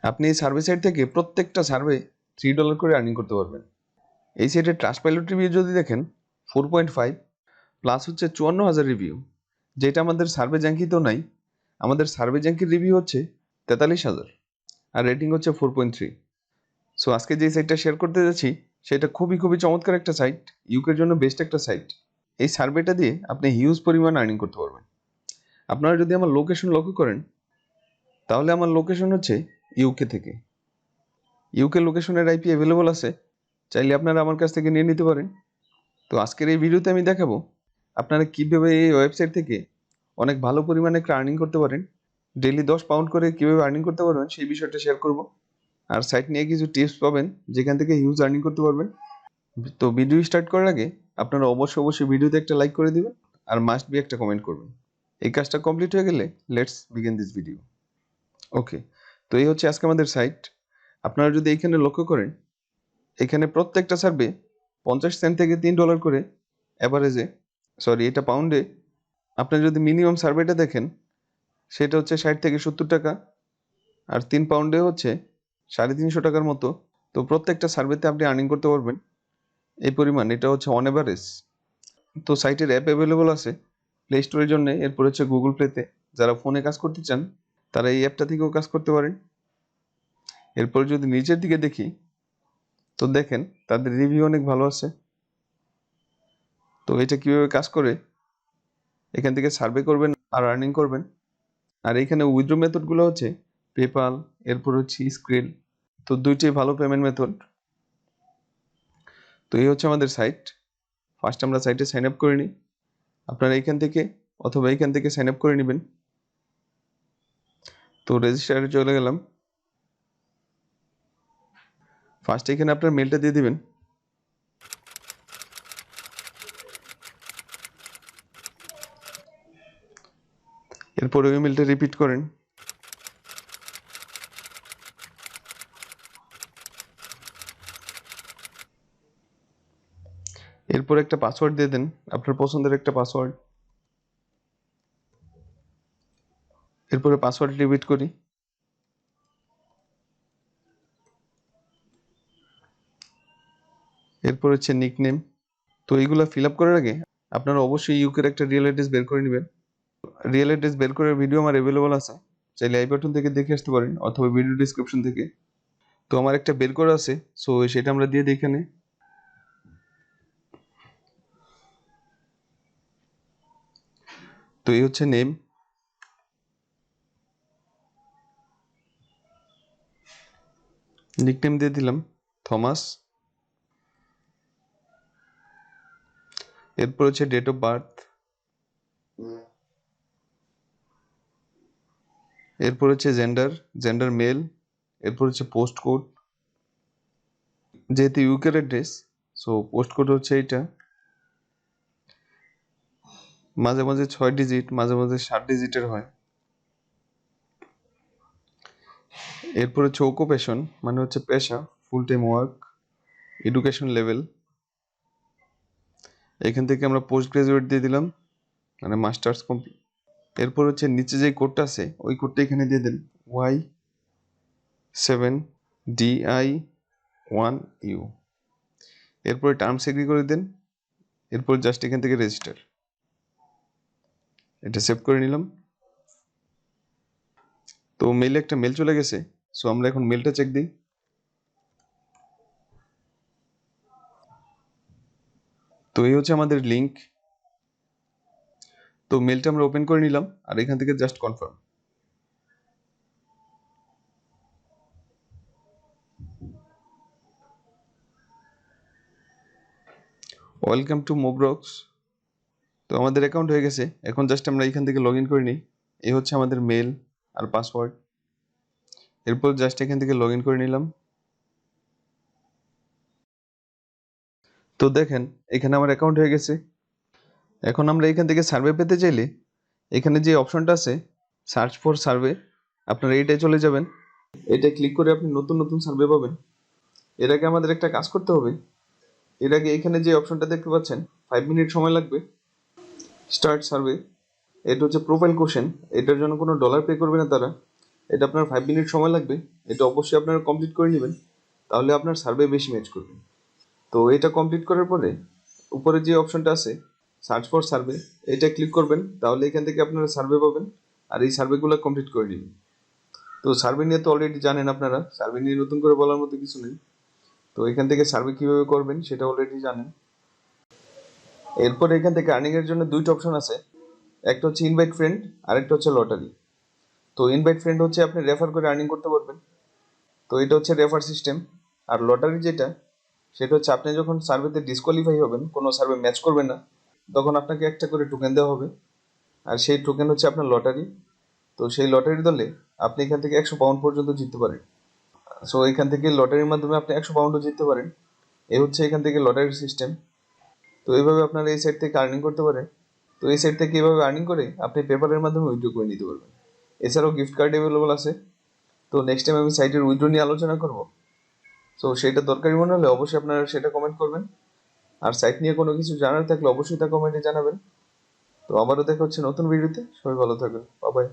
আপনি এই survey site থেকে প্রত্যেকটা সার্ভে $3 করে আর্নিং করতে পারবেন। এই সাইটের ট্রাস্টপাইলট রিভিউ যদি দেখেন 4.5 প্লাস হচ্ছে 54,000 রিভিউ, যেটা আমাদের সার্ভে জ্যাঙ্কিতেও নাই। আমাদের সার্ভে জ্যাঙ্কির রিভিউ হচ্ছে 43,000 আর রেটিং হচ্ছে 4.3। সো আজকে যে সাইটটা শেয়ার করতে যাচ্ছি সেটা খুবই চমৎকার একটা সাইট, ইউকের জন্য বেস্ট একটা সাইট। এই সার্ভেটা দিয়ে আপনি হিউজ পরিমাণ আর্নিং করতে পারবেন। আপনারা যদি আমার লোকেশন লক্ষ্য করেন তাহলে আমার লোকেশন হচ্ছে ইউকে থেকে। ইউকে লোকেশনের আইপি অ্যাভেলেবল আছে, চাইলে আপনারা আমার কাছ থেকে নিয়ে নিতে পারেন। তো আজকের এই ভিডিওতে আমি দেখাবো আপনারা কীভাবে এই ওয়েবসাইট থেকে অনেক ভালো পরিমাণে একটা আর্নিং করতে পারেন, ডেইলি 10 পাউন্ড করে কীভাবে আর্নিং করতে পারবেন সেই বিষয়টা শেয়ার করব। আর সাইট নিয়ে কিছু টিপস পাবেন যেখান থেকে হিউজ আর্নিং করতে পারবেন। তো ভিডিও স্টার্ট করার আগে আপনারা অবশ্যই ভিডিওতে একটা লাইক করে দিবেন আর মাস্ট বি একটা কমেন্ট করবেন। এই কাজটা কমপ্লিট হয়ে গেলে লেটস বিগিন দিস ভিডিও। ওকে, তো এই হচ্ছে আজকে আমাদের সাইট। আপনারা যদি এইখানে লক্ষ্য করেন, এখানে প্রত্যেকটা সার্ভে 50 সেন্ট থেকে $3 করে অ্যাভারেজে, এটা পাউন্ডে। আপনি যদি মিনিমাম সার্ভেটা দেখেন সেটা হচ্ছে 60 থেকে 70 টাকা, আর 3 পাউন্ডে হচ্ছে 350 টাকার মতো। তো প্রত্যেকটা সার্ভেতে আপনি আর্নিং করতে পারবেন এই পরিমাণ, এটা হচ্ছে অন এভারেজ। তো সাইটের অ্যাপ অ্যাভেলেবল আছে প্লে স্টোরের জন্য, এরপর হচ্ছে গুগল প্লেতে। যারা ফোনে কাজ করতে চান তারা এই অ্যাপটা থেকেও কাজ করতে পারেন। এরপর যদি নিচের দিকে দেখি তো দেখেন তাদের রিভিউ অনেক ভালো আছে। তো এটা কিভাবে কাজ করে, এখান থেকে সার্ভে করবেন আর আর্নিং করবেন। আর এখানে উইথড্র মেথডগুলো হচ্ছে পেপাল, এরপর হচ্ছে স্ক্রিল। তো দুইটাই ভালো পেমেন্ট মেথড। তো এই হচ্ছে আমাদের সাইট। ফার্স্ট আমরা সাইটে সাইন আপ করে নিই। আপনারা এইখান থেকে অথবা এইখান থেকে সাইন আপ করে নেবেন। তো রেজিস্টারে চলে গেলাম। ফার্স্ট এখানে আপনার মেলটা দিয়ে দিবেন। এরপর ওই মেলটা রিপিট করেন। এরপর একটা পাসওয়ার্ড দিয়ে দেন, আপনার পছন্দের একটা পাসওয়ার্ড। এরপরে পাসওয়ার্ড রিপিট করি। এরপর হচ্ছে নিকনেম। তো এইগুলো ফিল আপ করার আগে আপনারা অবশ্যই ইউকের একটা রিয়েল অ্যাড্রেস বের করে নেবেন। রিয়েল অ্যাড্রেস বের করার ভিডিও আমার অ্যাভেলেবল আছে, চাইলে আই বাটন থেকে দেখে আসতে পারেন অথবা ভিডিও ডিসক্রিপশন থেকে। তো আমার একটা বের করা আছে, সো সেটা আমরা দিয়ে দিই এখানে। তো এই হচ্ছে নেম। নিকনেম দিয়ে দিলাম থমাস। এরপর হচ্ছে ডেট অফ বার্থ। এরপর হচ্ছে জেন্ডার মেল। এরপর হচ্ছে পোস্ট কোড, যেহেতু ইউকের অ্যাড্রেস সো পোস্ট কোড হচ্ছে এইটা। মাঝে মাঝে 6 ডিজিট, মাঝে মাঝে 7 ডিজিটের হয়। এরপর হচ্ছে অকুপেশন, মানে হচ্ছে পেশা, full time work. Education level, এখান থেকে আমরা পোস্ট গ্রাজুয়েট দিয়ে দিলাম, মানে মাস্টার্স কমপ্লিট। এরপর হচ্ছে নিচে যে কোডটা আছে ওই কোডটা এখানে দিয়ে দেন, Y7DI1U। এরপরে টার্মস এগ্রি করে দেন। এরপর জাস্ট এখান থেকে রেজিস্টার, এটা সেভ করে নিলাম। তো মেইলে একটা মেল চলে গেছে, সো আমরা এখন মেলটা চেক দিই। তো এই হচ্ছে আমাদের লিঙ্ক। তো মেলটা আমরা ওপেন করে নিলাম আর এখান থেকে জাস্ট কনফার্ম। ওয়েলকাম টু মোব্রগস। তো আমাদের অ্যাকাউন্ট হয়ে গেছে, এখন জাস্ট আমরা এখান থেকে লগ ইন করে নিই। এই হচ্ছে আমাদের মেল আর পাসওয়ার্ড। এরপর জাস্ট এখান থেকে লগ ইন করে নিলাম। তো দেখেন এখানে আমার অ্যাকাউন্ট হয়ে গেছে। এখন আমরা এখান থেকে সার্ভে পেতে চাইলে এখানে যে অপশনটা আছে সার্চ ফর সার্ভে, আপনারা এইটাই চলে যাবেন। এটা ক্লিক করে আপনি নতুন সার্ভে পাবেন। এর আগে আমাদের একটা কাজ করতে হবে। এর আগে এখানে যে অপশনটা দেখতে পাচ্ছেন 5 মিনিট সময় লাগবে স্টার্ট সার্ভে। এটা হচ্ছে প্রোফাইল কোশ্চেন, এটার জন্য কোনো ডলার পে করবে না তারা। এটা আপনার 5 মিনিট সময় লাগবে। এটা অবশ্যই আপনারা কমপ্লিট করে নেবেন, তাহলে আপনার সার্ভে বেশি ম্যাচ করবে। তো এটা কমপ্লিট করার পরে উপরে যে অপশনটা আছে সার্চ ফর সার্ভে, এটা ক্লিক করবেন, তাহলে এখান থেকে আপনারা সার্ভে পাবেন আর এই সার্ভেগুলো কমপ্লিট করে নেবেন। তো সার্ভে নিয়ে তো অলরেডি জানেন আপনারা, সার্ভে নিয়ে নতুন করে বলার মতো কিছু নেই। তো এখান থেকে সার্ভে কিভাবে করবেন সেটা অলরেডি জানেন। এরপর এখান থেকে আর্নিং এর জন্য দুইটা অপশন আছে, একটা হচ্ছে ইনভাইট ফ্রেন্ড আর একটা হচ্ছে লটারি। তো ইনভাইট ফ্রেন্ড হচ্ছে আপনি রেফার করে আর্নিং করতে পারবেন, তো এটা হচ্ছে রেফার সিস্টেম। আর লটারি যেটা, সেটা হচ্ছে আপনি যখন সার্ভেতে ডিসকোয়ালিফাই হবেন, কোনো সার্ভে ম্যাচ করবে না, তখন আপনাকে একটা করে টোকেন দেওয়া হবে, আর সেই টোকেন হচ্ছে আপনার লটারি। তো সেই লটারির দলে আপনি এখান থেকে 100 পাউন্ড পর্যন্ত জিততে পারেন। সো এখান থেকে লটারির মাধ্যমে আপনি 100 পাউন্ডও জিততে পারেন। এই হচ্ছে এখান থেকে লটারির সিস্টেম। তো এইভাবে আপনারা এই সাইট থেকে আর্নিং করতে পারেন। তো এই সাইট থেকে এইভাবে আর্নিং করে আপনি পেপারের মাধ্যমে উইথড্র করে নিতে পারবেন। এছাড়াও গিফট কার্ড অ্যাভেলেবল আছে। তো নেক্সট টাইম আমি সাইটের উইথড্র নিয়ে আলোচনা করব। সো সেটা দরকারি মনে হলে অবশ্যই আপনারা সেটা কমেন্ট করবেন। আর সাইট নিয়ে কোনো কিছু জানার থাকলে অবশ্যই তা কমেন্টে জানাবেন। তো আবারও দেখা হচ্ছে নতুন ভিডিওতে। সবাই ভালো থাকবেন। Bye bye.